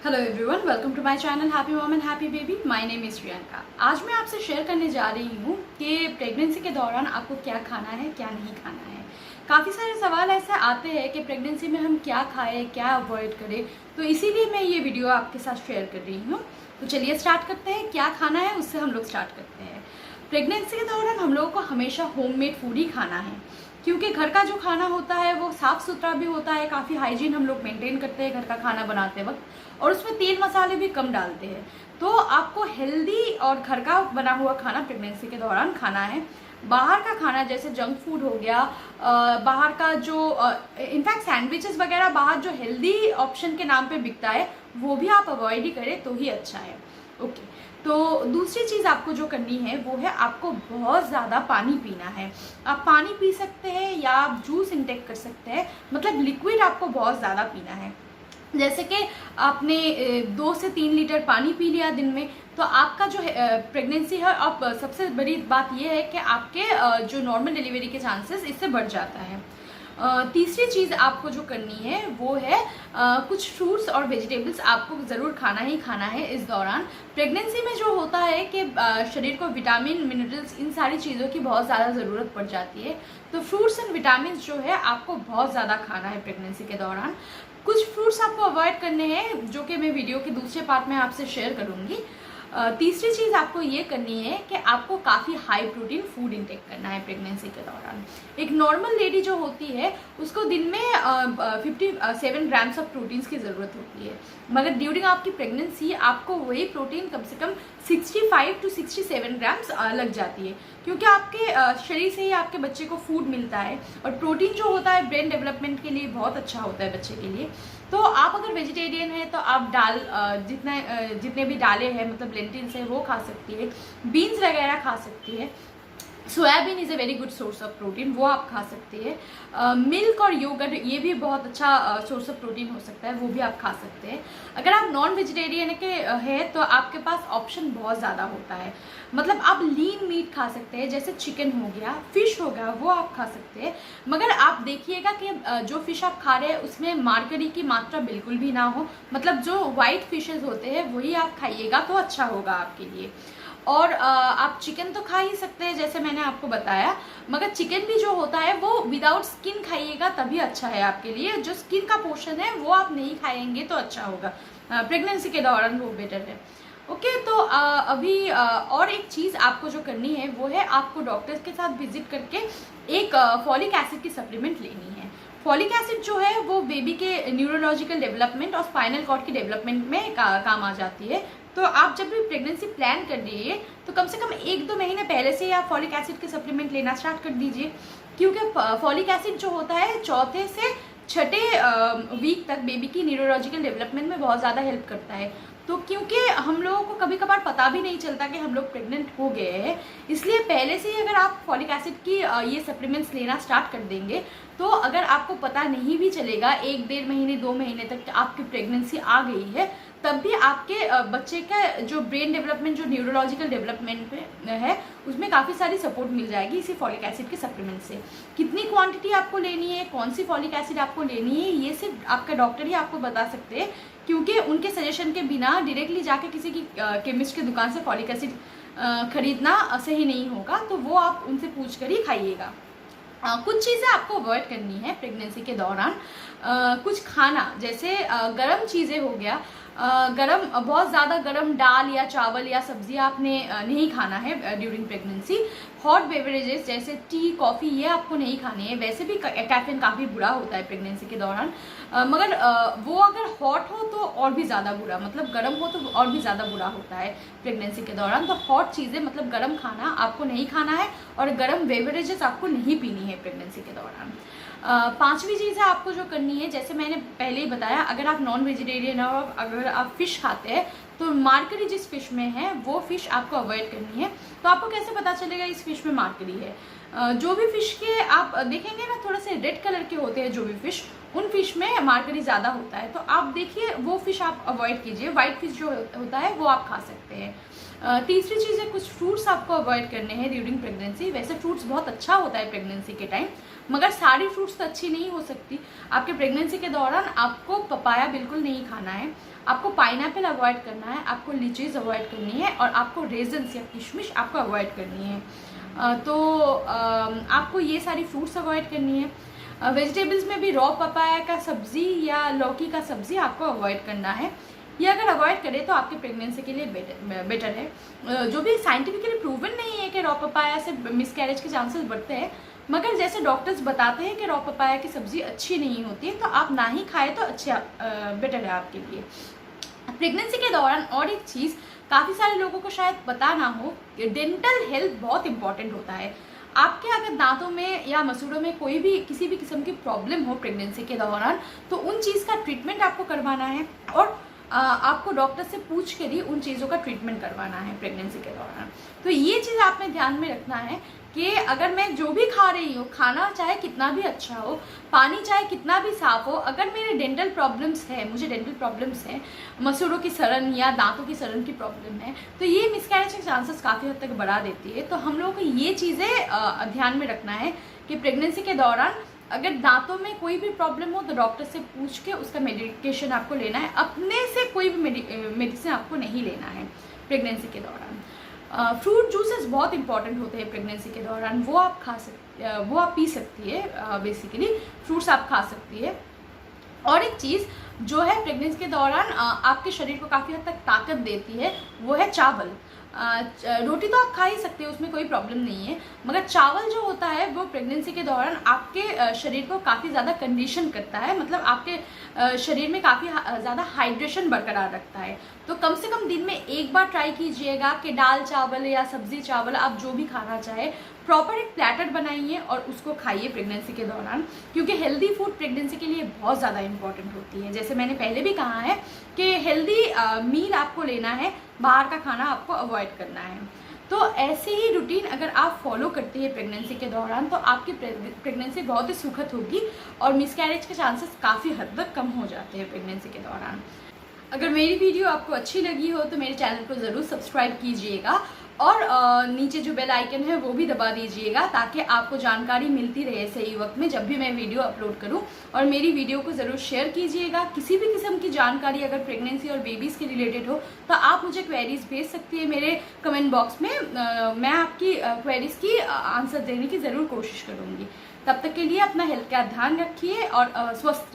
Hello everyone, welcome to my channel happy mom and happy baby. My name is Priyanka. आज मैं आपसे share करने जा रही हूँ कि प्रेगनेंसी के दौरान आपको क्या खाना है, क्या नहीं खाना है। काफ़ी सारे सवाल ऐसे आते हैं कि प्रेगनेंसी में हम क्या खाएं, क्या अवॉइड करें, तो इसीलिए मैं ये वीडियो आपके साथ शेयर कर रही हूँ। तो चलिए स्टार्ट करते हैं। क्या खाना है उससे हम लोग स्टार्ट करते हैं। प्रेगनेंसी के दौरान हम लोगों को हमेशा होममेड फूड ही खाना है, क्योंकि घर का जो खाना होता है वो साफ़ सुथरा भी होता है, काफ़ी हाइजीन हम लोग मेंटेन करते हैं घर का खाना बनाते वक्त, और उसमें तेल मसाले भी कम डालते हैं। तो आपको हेल्दी और घर का बना हुआ खाना प्रेगनेंसी के दौरान खाना है। बाहर का खाना जैसे जंक फूड हो गया, बाहर का जो इनफैक्ट सैंडविचेस वगैरह बाहर जो हेल्दी ऑप्शन के नाम पे बिकता है, वो भी आप अवॉइड ही करें तो ही अच्छा है। ओके, तो दूसरी चीज़ आपको जो करनी है वो है आपको बहुत ज़्यादा पानी पीना है। आप पानी पी सकते हैं या आप जूस इंटेक कर सकते हैं, मतलब लिक्विड आपको बहुत ज़्यादा पीना है। जैसे कि आपने 2 से 3 लीटर पानी पी लिया दिन में, तो आपका जो प्रेगनेंसी है, अब सबसे बड़ी बात यह है कि आपके जो नॉर्मल डिलीवरी के चांसेस इससे बढ़ जाता है। तीसरी चीज़ आपको जो करनी है वो है कुछ फ्रूट्स और वेजिटेबल्स आपको ज़रूर खाना ही खाना है इस दौरान। प्रेगनेंसी में जो होता है कि शरीर को विटामिन, मिनरल्स, इन सारी चीज़ों की बहुत ज़्यादा ज़रूरत पड़ जाती है। तो फ्रूट्स एंड विटामिन जो है आपको बहुत ज़्यादा खाना है प्रेगनेंसी के दौरान। कुछ फ्रूट्स आपको अवॉइड करने हैं जो कि मैं वीडियो के दूसरे पार्ट में आपसे शेयर करूँगी। तीसरी चीज़ आपको ये करनी है कि आपको काफ़ी हाई प्रोटीन फूड इंटेक करना है प्रेगनेंसी के दौरान। एक नॉर्मल लेडी जो होती है उसको दिन में 57 ग्राम्स ऑफ प्रोटीन्स की ज़रूरत होती है, मगर ड्यूरिंग आपकी प्रेगनेंसी आपको वही प्रोटीन कम से कम 65 टू 67 ग्राम्स लग जाती है, क्योंकि आपके शरीर से ही आपके बच्चे को फूड मिलता है। और प्रोटीन जो होता है ब्रेन डेवलपमेंट के लिए बहुत अच्छा होता है बच्चे के लिए। तो आप अगर वेजिटेरियन है तो आप दाल जितने भी दालें हैं, मतलब लेंटिल्स है, वो खा सकती है। बीन्स वगैरह खा सकती है। Soybean is a very good source of protein, वो आप खा सकती है। मिल्क और योगर्ट ये भी बहुत अच्छा सोर्स ऑफ प्रोटीन हो सकता है, वो भी आप खा सकते हैं। अगर आप नॉन वेजिटेरियन के हैं तो आपके पास ऑप्शन बहुत ज़्यादा होता है, मतलब आप लीन मीट खा सकते हैं, जैसे चिकन हो गया, फिश हो गया, वो आप खा सकते हैं। मगर आप देखिएगा कि जो फिश आप खा रहे हैं उसमें मार्करी की मात्रा बिल्कुल भी ना हो, मतलब जो वाइट फिशेज होते हैं वही आप खाइएगा तो अच्छा होगा आपके लिए। और आप चिकन तो खा ही सकते हैं जैसे मैंने आपको बताया, मगर चिकन भी जो होता है वो विदाउट स्किन खाइएगा तभी अच्छा है आपके लिए। जो स्किन का पोर्शन है वो आप नहीं खाएंगे तो अच्छा होगा प्रेगनेंसी के दौरान, वो बेटर है। ओके, तो अभी और एक चीज़ आपको जो करनी है वो है आपको डॉक्टर के साथ विजिट करके एक फॉलिक एसिड की सप्लीमेंट लेनी है। फॉलिक एसिड जो है वो बेबी के न्यूरोलॉजिकल डेवलपमेंट और स्पाइनल कॉर्ड की डेवलपमेंट में काम आ जाती है। तो आप जब भी प्रेगनेंसी प्लान कर रही है तो कम से कम 1-2 महीने पहले से ही आप फॉलिक एसिड के सप्लीमेंट लेना स्टार्ट कर दीजिए, क्योंकि फॉलिक एसिड जो होता है चौथे से छठे वीक तक बेबी की न्यूरोलॉजिकल डेवलपमेंट में बहुत ज़्यादा हेल्प करता है। तो क्योंकि हम लोगों को कभी कभार पता भी नहीं चलता कि हम लोग प्रेग्नेंट हो गए हैं, इसलिए पहले से ही अगर आप फॉलिक एसिड की ये सप्लीमेंट्स लेना स्टार्ट कर देंगे तो अगर आपको पता नहीं भी चलेगा 1-1.5 महीने 2 महीने तक आपकी प्रेगनेंसी आ गई है, तब भी आपके बच्चे का जो ब्रेन डेवलपमेंट, जो न्यूरोलॉजिकल डेवलपमेंट है, उसमें काफ़ी सारी सपोर्ट मिल जाएगी इसी फॉलिक एसिड के सप्लीमेंट से। कितनी क्वांटिटी आपको लेनी है, कौन सी फॉलिक एसिड आपको लेनी है, ये सिर्फ आपका डॉक्टर ही आपको बता सकते हैं, क्योंकि उनके सजेशन के बिना डायरेक्टली जाके किसी की केमिस्ट की दुकान से फॉलिक एसिड खरीदना सही नहीं होगा। तो वो आप उनसे पूछ कर ही खाइएगा। कुछ चीज़ें आपको अवॉइड करनी है प्रेगनेंसी के दौरान। कुछ खाना जैसे गरम चीज़ें हो गया, गरम, बहुत ज़्यादा गरम दाल या चावल या सब्जी आपने नहीं खाना है ड्यूरिंग प्रेगनेंसी। हॉट बेवरेजेस जैसे टी, कॉफ़ी, ये आपको नहीं खानी है। वैसे भी कैफीन काफ़ी बुरा होता है प्रेगनेंसी के दौरान, मगर वो अगर हॉट हो तो और भी ज़्यादा बुरा, मतलब गर्म हो तो और भी ज़्यादा बुरा होता है प्रेगनेंसी के दौरान। तो हॉट चीज़ें, मतलब गर्म खाना आपको नहीं खाना है, और गर्म बेवरेजेस आपको नहीं पीनी है प्रेगनेंसी के दौरान। पांचवी चीज़ है आपको जो करनी है, जैसे मैंने पहले ही बताया, अगर आप नॉन वेजिटेरियन हो, अगर आप फिश खाते हैं तो मार्करी जिस फिश में है वो फिश आपको अवॉइड करनी है। तो आपको कैसे पता चलेगा इस फिश में मार्करी है? जो भी फिश के आप देखेंगे ना, थोड़ा से रेड कलर के होते हैं जो भी फिश, उन फिश में मार्करी ज़्यादा होता है, तो आप देखिए वो फिश आप अवॉइड कीजिए। वाइट फिश जो होता है वो आप खा सकते हैं। तीसरी चीज़ है कुछ फ्रूट्स आपको अवॉइड करने हैं ड्यूरिंग प्रेगनेंसी। वैसे फ्रूट्स बहुत अच्छा होता है प्रेगनेंसी के टाइम, मगर सारी फ्रूट्स तो अच्छी नहीं हो सकती। आपके प्रेगनेंसी के दौरान आपको पपाया बिल्कुल नहीं खाना है, आपको पाइनएप्पल अवॉइड करना है, आपको लीचीज अवॉइड करनी है और आपको रेजन्स या किशमिश आपको अवॉइड करनी है। आपको ये सारी फ्रूट्स अवॉइड करनी है। वेजिटेबल्स में भी रॉ पपाया का सब्ज़ी या लौकी का सब्ज़ी आपको अवॉइड करना है। ये अगर अवॉइड करें तो आपके प्रेगनेंसी के लिए बेटर है। जो भी साइंटिफिकली प्रूवन नहीं है कि रॉ पपाया से मिसकैरेज के चांसेस बढ़ते हैं, मगर जैसे डॉक्टर्स बताते हैं कि रॉ पपाया की सब्ज़ी अच्छी नहीं होती है, तो आप ना ही खाएं तो अच्छा बेटर है आपके लिए प्रेगनेंसी के दौरान। और एक चीज़ काफ़ी सारे लोगों को शायद पता ना हो कि डेंटल हेल्थ बहुत इंपॉर्टेंट होता है। आपके अगर दांतों में या मसूड़ों में कोई भी किसी भी किस्म की प्रॉब्लम हो प्रेगनेंसी के दौरान, तो उन चीज़ का ट्रीटमेंट आपको करवाना है और आपको डॉक्टर से पूछ कर ही उन चीज़ों का ट्रीटमेंट करवाना है प्रेगनेंसी के दौरान। तो ये चीज़ आपने ध्यान में रखना है कि अगर मैं जो भी खा रही हूँ, खाना चाहे कितना भी अच्छा हो, पानी चाहे कितना भी साफ हो, अगर मेरे डेंटल प्रॉब्लम्स है, मुझे डेंटल प्रॉब्लम्स हैं, मसूड़ों की सड़न या दांतों की सड़न की प्रॉब्लम है, तो ये मिसकैरेज के चांसेस काफ़ी हद तक बढ़ा देती है। तो हम लोगों को ये चीज़ें ध्यान में रखना है कि प्रेगनेंसी के दौरान अगर दांतों में कोई भी प्रॉब्लम हो तो डॉक्टर से पूछ के उसका मेडिकेशन आपको लेना है। अपने से कोई भी मेडिसिन आपको नहीं लेना है प्रेगनेंसी के दौरान। फ्रूट जूसेस बहुत इंपॉर्टेंट होते हैं प्रेगनेंसी के दौरान, वो आप पी सकती है। बेसिकली फ्रूट्स आप खा सकती है। और एक चीज़ जो है प्रेगनेंसी के दौरान आपके शरीर को काफ़ी हद तक ताकत देती है, वो है चावल। रोटी तो आप खा ही सकते हो, उसमें कोई प्रॉब्लम नहीं है, मगर चावल जो होता है वो प्रेगनेंसी के दौरान आपके शरीर को काफ़ी ज़्यादा कंडीशन करता है, मतलब आपके शरीर में काफ़ी ज़्यादा हाइड्रेशन बरकरार रखता है। तो कम से कम दिन में एक बार ट्राई कीजिएगा कि दाल चावल या सब्जी चावल आप जो भी खाना चाहे, प्रॉपर एक प्लेटर बनाइए और उसको खाइए प्रेगनेंसी के दौरान, क्योंकि हेल्दी फूड प्रेगनेंसी के लिए बहुत ज़्यादा इंपॉर्टेंट होती है। जैसे मैंने पहले भी कहा है कि हेल्दी मील आपको लेना है, बाहर का खाना आपको अवॉइड करना है। तो ऐसे ही रूटीन अगर आप फॉलो करती है प्रेगनेंसी के दौरान, तो आपकी प्रेगनेंसी बहुत ही सुखद होगी और मिसकैरेज के चांसेस काफ़ी हद तक कम हो जाते हैं प्रेगनेंसी के दौरान। अगर मेरी वीडियो आपको अच्छी लगी हो तो मेरे चैनल को ज़रूर सब्सक्राइब कीजिएगा और नीचे जो बेल आइकन है वो भी दबा दीजिएगा, ताकि आपको जानकारी मिलती रहे सही वक्त में जब भी मैं वीडियो अपलोड करूं। और मेरी वीडियो को ज़रूर शेयर कीजिएगा। किसी भी किस्म की जानकारी अगर प्रेगनेंसी और बेबीज़ के रिलेटेड हो तो आप मुझे क्वेरीज भेज सकती है मेरे कमेंट बॉक्स में। मैं आपकी क्वेरीज की आंसर देने की ज़रूर कोशिश करूँगी। तब तक के लिए अपना हेल्थ का ध्यान रखिए और स्वस्थ रहिए।